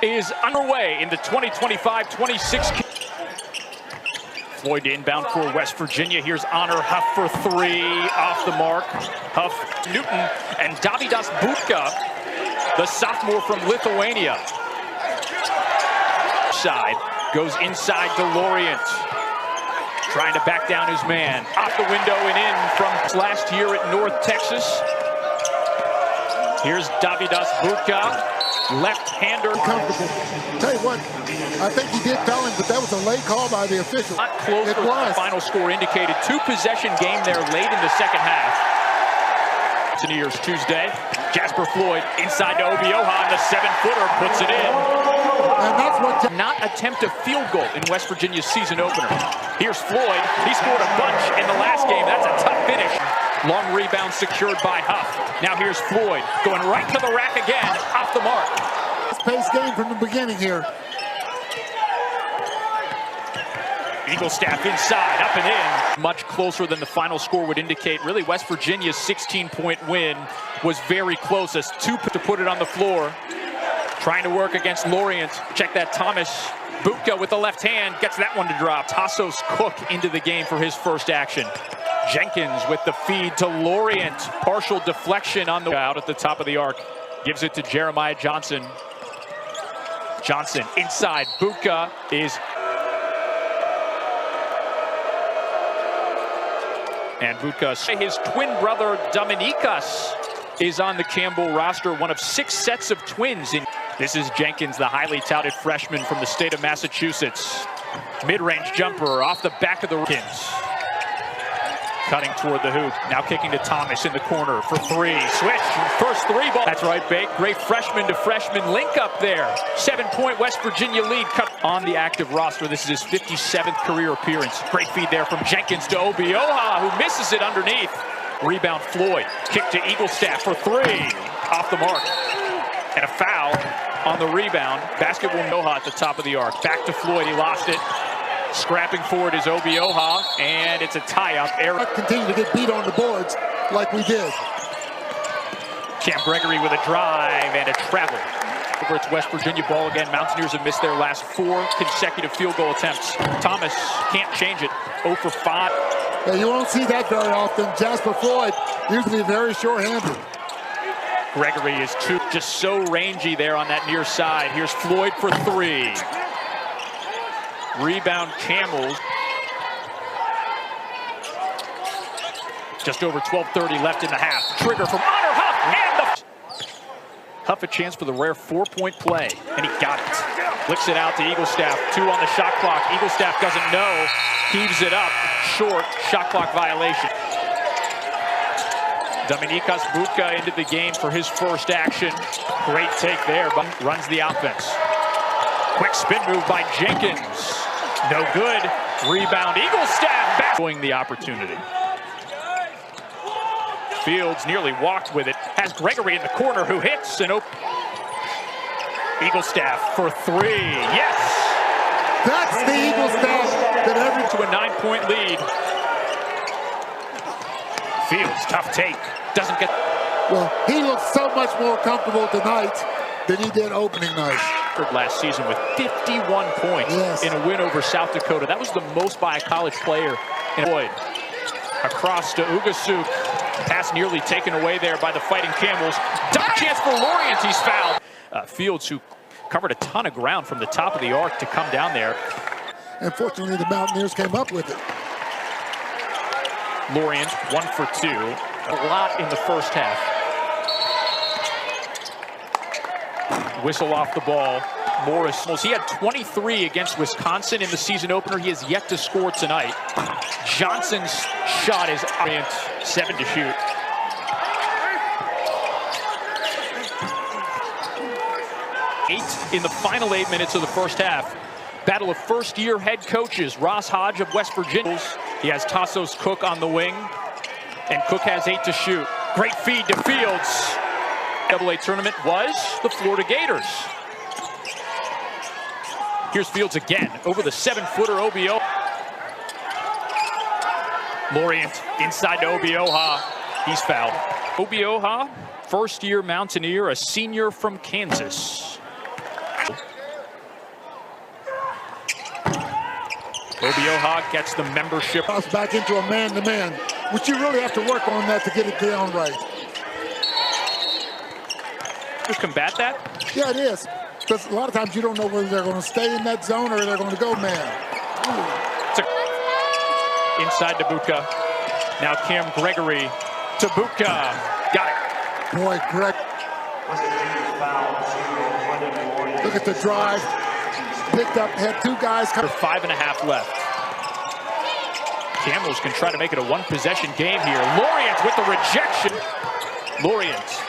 is underway in the 2025-26. Floyd inbound for West Virginia. Here's Honor Huff for three, off the mark. Huff, Newton, and Davidas Budka, the sophomore from Lithuania. Side goes inside to Lorient, trying to back down his man. Off the window and in from last year at North Texas. Here's Davidas Budka, left-hander. Comfortable. Tell you what, I think he did tell him, but that was a late call by the official. Not close than the final score indicated. Two-possession game there late in the second half. New Year's Tuesday. Jasper Floyd inside to Obioha, and the 7-footer puts it in. And that's what not attempt a field goal in West Virginia's season opener. Here's Floyd. He scored a bunch in the last game. That's a tough finish. Long rebound secured by Huff. Now here's Floyd going right to the rack again, off the mark. Pace game from the beginning here. Eagle staff inside, up and in. Much closer than the final score would indicate. Really, West Virginia's 16-point win was very close. As two to put it on the floor. Trying to work against Lorient. Check that, Thomas. Budka with the left hand gets that one to drop. Tassos Cook into the game for his first action. Jenkins with the feed to Lorient. Partial deflection on the out at the top of the arc. Gives it to Jeremiah Johnson. Johnson inside. Budka is... And Budka, his twin brother Dominikas is on the Campbell roster, one of 6 sets of twins. This is Jenkins, the highly touted freshman from the state of Massachusetts. Mid-range jumper off the back of the Kins. Cutting toward the hoop, now kicking to Thomas in the corner for three. Switch, first three ball. That's right, Bake. Great freshman to freshman link up there. 7-point West Virginia lead cut on the active roster. This is his 57th career appearance. Great feed there from Jenkins to Obioha, who misses it underneath. Rebound Floyd, kick to Eaglestaff for three. Off the mark. And a foul on the rebound. Basketball Noha at the top of the arc. Back to Floyd, he lost it. Scrapping forward is Obioha, and it's a tie-up. Continue to get beat on the boards like we did. Cam Gregory with a drive and a travel. Over it's West Virginia ball again. Mountaineers have missed their last 4 consecutive field goal attempts. Thomas can't change it. 0 for 5. Yeah, you won't see that very often. Jasper Floyd usually very short-handed. Gregory is just so rangy there on that near side. Here's Floyd for three. Rebound Camels. Just over 12:30 left in the half. Trigger from Honor Huff, and Huff a chance for the rare 4-point play, and he got it. Flicks it out to Eaglestaff. 2 on the shot clock. Eaglestaff doesn't know. Heaves it up. Short. Shot clock violation. Dominikas Budka into the game for his first action. Great take there, but runs the offense. Quick spin move by Jenkins. No good. Rebound Eaglestaff. Showing the opportunity. Fields nearly walked with it. Has Gregory in the corner who hits and Eaglestaff for three. Yes! That's the Eaglestaff that every to a 9-point lead. Fields, tough take. Doesn't get... Well, he looks so much more comfortable tonight than he did opening night. Last season with 51 points in a win over South Dakota. That was the most by a college player in Floyd. Across to Ugasuk. Pass nearly taken away there by the Fighting Camels. Top chance for Lorient. He's fouled. Fields, who covered a ton of ground from the top of the arc to come down there. Unfortunately, the Mountaineers came up with it. Lorient, 1 for 2. A lot in the first half. Whistle off the ball. Morris, he had 23 against Wisconsin in the season opener. He has yet to score tonight. Johnson's shot is 7 to shoot. In the final 8 minutes of the first half. Battle of first-year head coaches. Ross Hodge of West Virginia. He has Tassos Cook on the wing. And Cook has 8 to shoot. Great feed to Fields. AA tournament was the Florida Gators. Here's Fields again over the 7-footer Obioha. Lorient inside to Obioha. He's fouled. Obioha, first-year Mountaineer, a senior from Kansas. Obioha gets the membership. Back into a man-to-man, which you really have to work on that to get it down right. To combat that? Yeah, it is. Because a lot of times you don't know whether they're going to stay in that zone or they're going to go man. Inside to Buka. Now Cam Gregory to Buka. Got it. Boy, Greg. Look at the drive. Picked up, had two guys come. 5.5 left. Camels can try to make it a one-possession game here. Lorient with the rejection. Lorient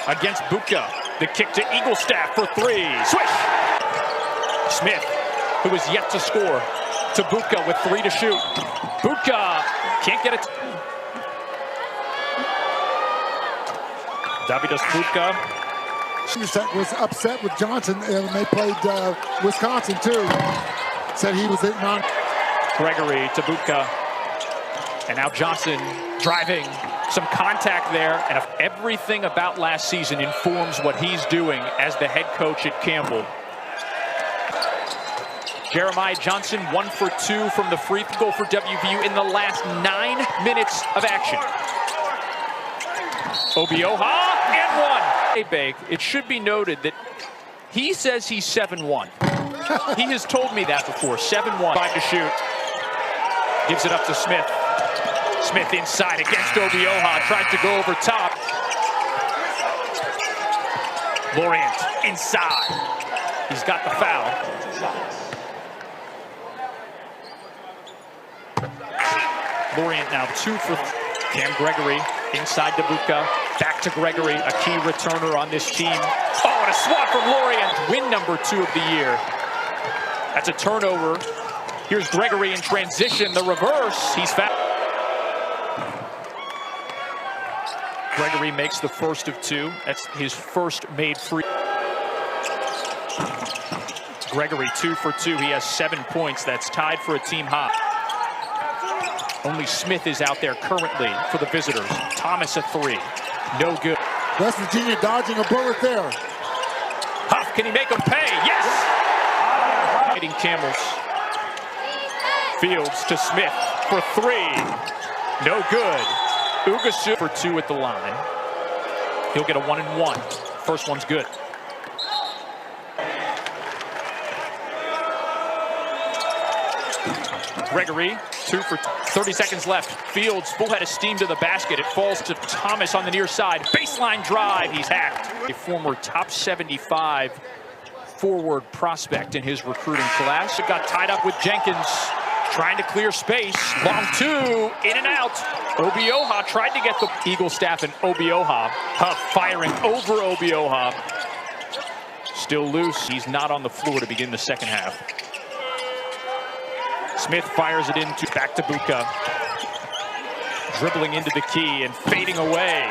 against Buka. The kick to Eaglestaff for 3. Swish! Smith, who is yet to score, to Buka with 3 to shoot. Buka can't get it. Davidas Buka. Was upset with Johnson, and they played Wisconsin too. Said he was hitting on. Gregory to Buka. And now Johnson driving. Some contact there, and everything about last season informs what he's doing as the head coach at Campbell. Jeremiah Johnson 1 for 2 from the free throw for WVU in the last 9 minutes of action. Obioha and 1. It should be noted that he says he's 7-1. He has told me that before. 7-1. 5 to shoot. Gives it up to Smith. Smith inside against Obioha, tries to go over top. Lorient inside. He's got the foul. Lorient now 2 for Cam Gregory inside to Buka. Back to Gregory, a key returner on this team. Oh, and a swat from Lorient. Win number 2 of the year. That's a turnover. Here's Gregory in transition. The reverse. He's fouled. Gregory makes the first of 2. That's his first made free. Gregory 2 for 2. He has 7 points. That's tied for a team high. Only Smith is out there currently for the visitors. Thomas a 3. No good. West Virginia dodging a bullet there. Huff, can he make him pay? Yes! Fighting Camels. Fields to Smith for 3. No good. Ugasu for 2 at the line. He'll get a 1-and-1. First one's good. Gregory, 2 for 30 seconds left. Fields, full head of steam to the basket. It falls to Thomas on the near side. Baseline drive, he's hacked. A former top 75 forward prospect in his recruiting class. It got tied up with Jenkins. Trying to clear space. Long 2, in and out. Obioha tried to get the Eaglestaff and Obioha. Huff firing over Obioha. Still loose. He's not on the floor to begin the second half. Smith fires it into back to Buka. Dribbling into the key and fading away.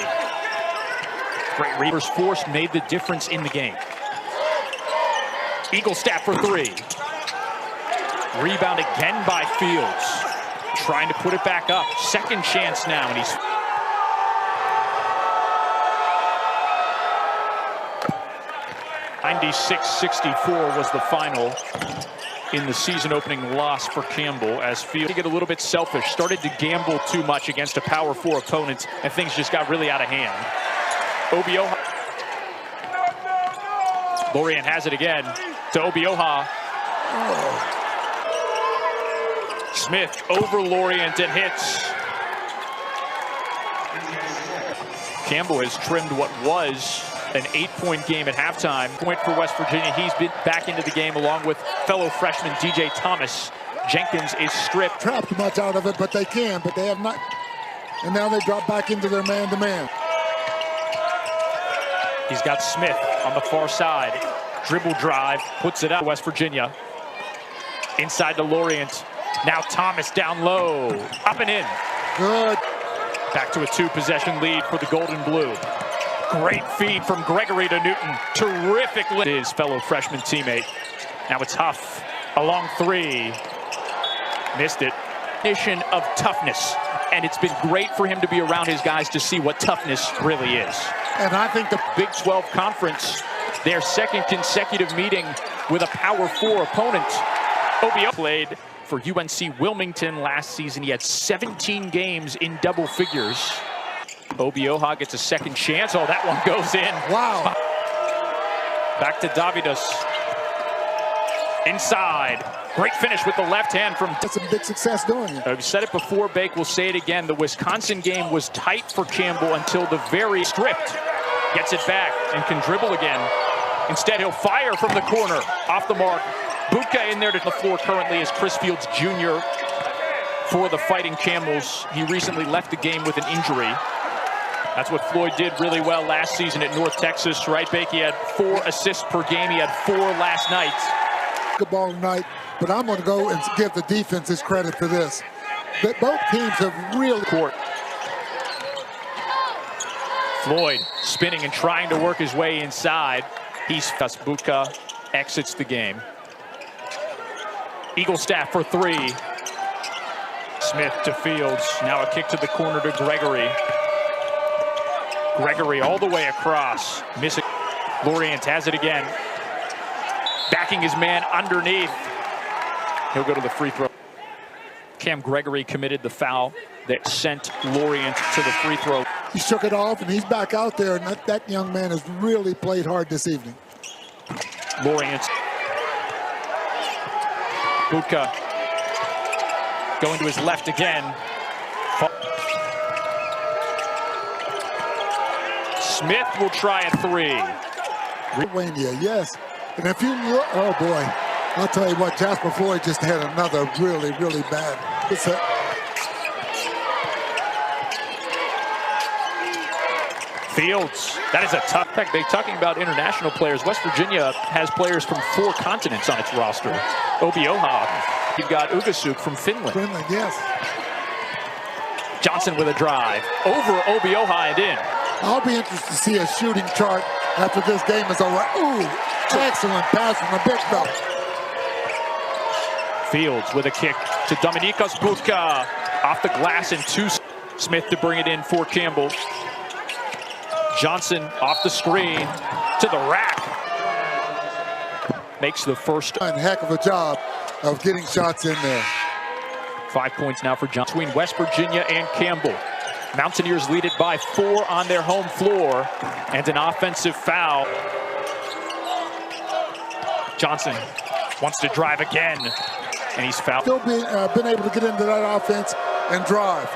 Great reverse force made the difference in the game. Eaglestaff for 3. Rebound again by Fields. Trying to put it back up. Second chance now, and he's... (96-64) was the final in the season opening loss for Campbell, as Fields get a little bit selfish, started to gamble too much against a Power 4 opponent, and things just got really out of hand. Obioha. Lorient has it again to Obioha. Smith over Lorient and hits. Campbell has trimmed what was an 8-point game at halftime. Point for West Virginia. He's been back into the game along with fellow freshman DJ Thomas. Jenkins is stripped. Trapped much out of it, but they can, but they have not. And now they drop back into their man-to-man. He's got Smith on the far side. Dribble drive, puts it up. West Virginia. Inside to Lorient. Now Thomas down low. Up and in. Good. Back to a 2-possession lead for the Golden Blue. Great feed from Gregory to Newton. Terrific lift. His fellow freshman teammate. Now it's Huff. A long 3. Missed it. Mission of toughness. And it's been great for him to be around his guys to see what toughness really is. And I think the Big 12 Conference, their second consecutive meeting with a Power 4 opponent. Obioha played for UNC Wilmington last season. He had 17 games in double figures. Obioha gets a second chance. Oh, that one goes in. Wow. Back to Davidas. Inside. Great finish with the left hand from... That's some big success doing it. I've said it before, Bake. We'll say it again. The Wisconsin game was tight for Campbell until the very stripped. Gets it back and can dribble again. Instead, he'll fire from the corner. Off the mark. Buka in there to the floor currently is Chris Fields Jr. for the Fighting Camels. He recently left the game with an injury. That's what Floyd did really well last season at North Texas, right, Bake? He had 4 assists per game. He had 4 last night. Good ball tonight, but I'm going to go and give the defenses credit for this. That both teams have really... Court. Floyd spinning and trying to work his way inside. Buka exits the game. Eagle staff for 3. Smith to Fields. Now a kick to the corner to Gregory. Gregory all the way across. Missing. Lorient has it again. Backing his man underneath. He'll go to the free throw. Cam Gregory committed the foul that sent Lorient to the free throw. He shook it off, and he's back out there, and that young man has really played hard this evening. Lorient. Buka going to his left again. Smith will try a 3. Lithuania, yes. And if you look, oh boy, I'll tell you what, Jasper Floyd just had another really, really bad. Fields, that is a tough pick. They're talking about international players. West Virginia has players from 4 continents on its roster. Obioha, you've got Ugasuk from Finland. Finland, yes. Johnson with a drive. Over Obioha and in. I'll be interested to see a shooting chart after this game is over. Ooh, excellent pass from the big fella. Fields with a kick to Dominikos Buka. Off the glass and 2. Smith to bring it in for Campbell. Johnson off the screen to the rack. Makes the first. A heck of a job of getting shots in there. 5 points now for Johnson between West Virginia and Campbell. Mountaineers lead it by 4 on their home floor, and an offensive foul. Johnson wants to drive again, and he's fouled. Still been able to get into that offense and drive.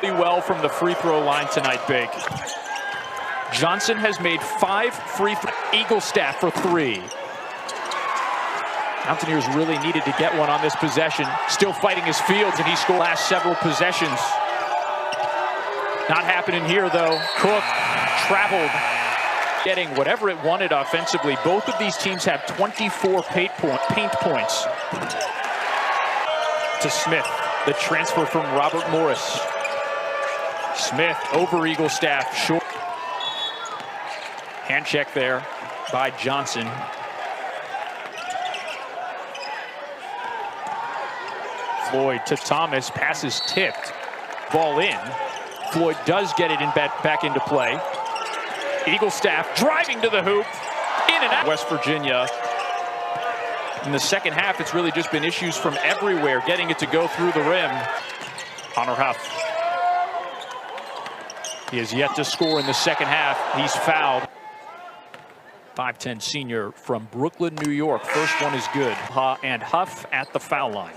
Well from the free throw line tonight, Big. Johnson has made 5 free throws. Eagle staff for 3. Mountaineers really needed to get one on this possession. Still fighting his Fields, and he scored last several possessions. Not happening here, though. Cook traveled, getting whatever it wanted offensively. Both of these teams have 24 paint points. To Smith, the transfer from Robert Morris. Smith over Eagle staff, short. Hand check there by Johnson. Floyd to Thomas, passes tipped, ball in. Floyd does get it in back into play. Eagle staff driving to the hoop, in and out. West Virginia. In the second half, it's really just been issues from everywhere, getting it to go through the rim. Connor Huff. He has yet to score in the second half. He's fouled. 5'10" senior from Brooklyn, New York. First one is good. And Huff at the foul line.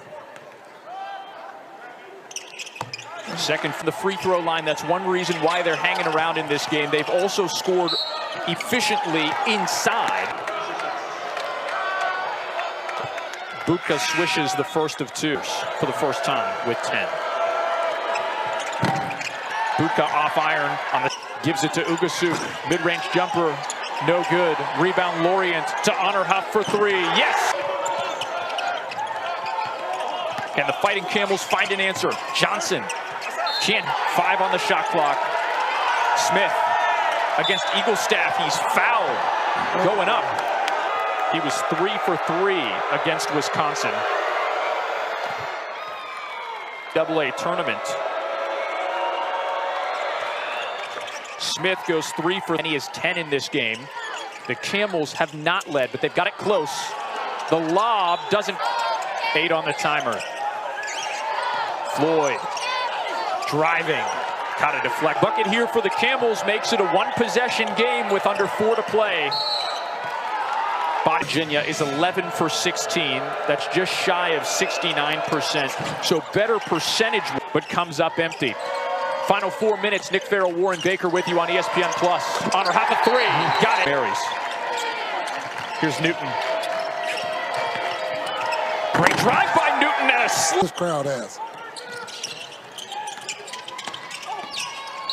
Second from the free throw line. That's one reason why they're hanging around in this game. They've also scored efficiently inside. Buka swishes the first of 2 for the first time with 10. Buka off iron on the, gives it to Ugasuk. Mid-range jumper, no good. Rebound Lorient to Honor Huff for 3. Yes! And the Fighting Camels find an answer. Johnson. 5 on the shot clock. Smith against Eagle staff. He's fouled. Going up. He was 3 for 3 against Wisconsin. AA tournament. Smith goes 3 for, and he is 10 in this game. The Camels have not led, but they've got it close. The lob doesn't 8 on the timer. Floyd driving. Caught a deflect. Bucket here for the Camels makes it a one-possession game with under 4 to play. Virginia is 11 for 16. That's just shy of 69%. So better percentage, but comes up empty. Final 4 minutes. Nick Farrell, Warren Baker with you on ESPN+. Honor half a 3. Got it. Berries. Here's Newton. Great drive by Newton and a This crowd has.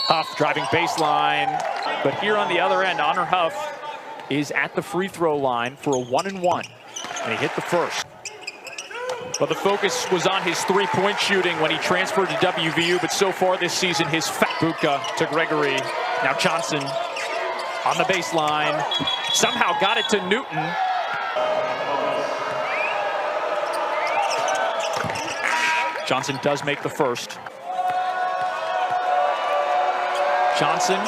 Huff driving baseline. But here on the other end, Honor Huff is at the free throw line for a 1-and-1. And he hit the first. But the focus was on his three-point shooting when he transferred to WVU. But so far this season, his Buka to Gregory. Now Johnson on the baseline. Somehow got it to Newton. Johnson does make the first. Johnson,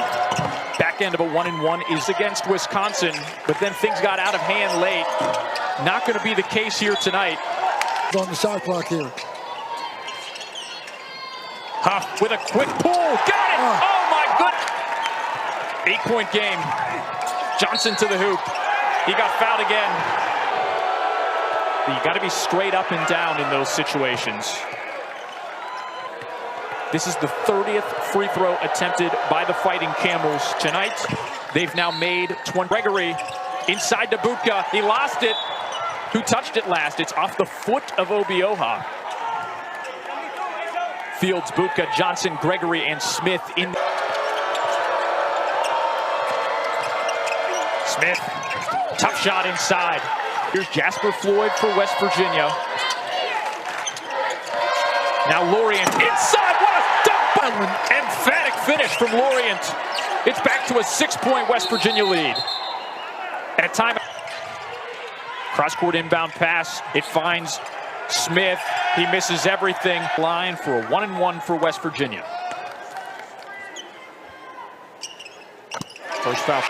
back end of a 1-and-1 is against Wisconsin, but then things got out of hand late. Not going to be the case here tonight. On the shot clock here. Huff with a quick pull. Got it! Oh my goodness! 8-point game. Johnson to the hoop. He got fouled again. You got to be straight up and down in those situations. This is the 30th free throw attempted by the Fighting Camels tonight. They've now made 20. Gregory inside to Buka. He lost it. Who touched it last? It's off the foot of Obioha. Fields, Buka, Johnson, Gregory, and Smith in. Smith, tough shot inside. Here's Jasper Floyd for West Virginia. Now Lorient inside. Emphatic finish from Lorient. It's back to a 6-point West Virginia lead. At a time, cross-court inbound pass. It finds Smith. He misses everything. Line for a 1-and-1 for West Virginia. First foul.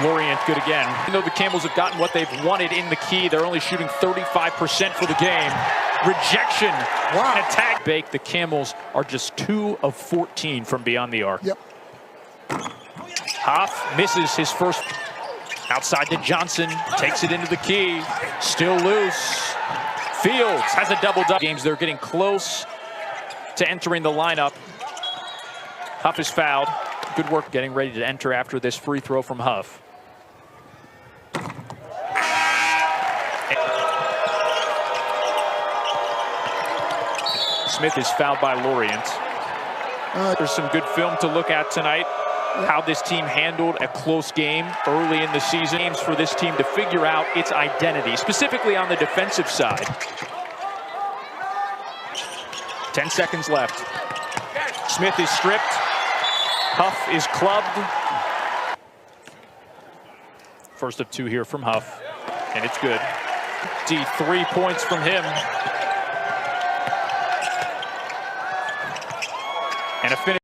Lorient good again. Even though the Camels have gotten what they've wanted in the key, they're only shooting 35% for the game. Rejection. Wow. And attack. Bake. The Camels are just 2 of 14 from beyond the arc. Yep. Huff misses his first. Outside to Johnson. Takes it into the key. Still loose. Fields has a double-double. Games, they're getting close to entering the lineup. Huff is fouled. Good work getting ready to enter after this free throw from Huff. Smith is fouled by Lorient. There's some good film to look at tonight. How this team handled a close game early in the season. Games for this team to figure out its identity, specifically on the defensive side. 10 seconds left. Smith is stripped. Huff is clubbed. First of 2 here from Huff, and it's good. 3 points from him. And a finish.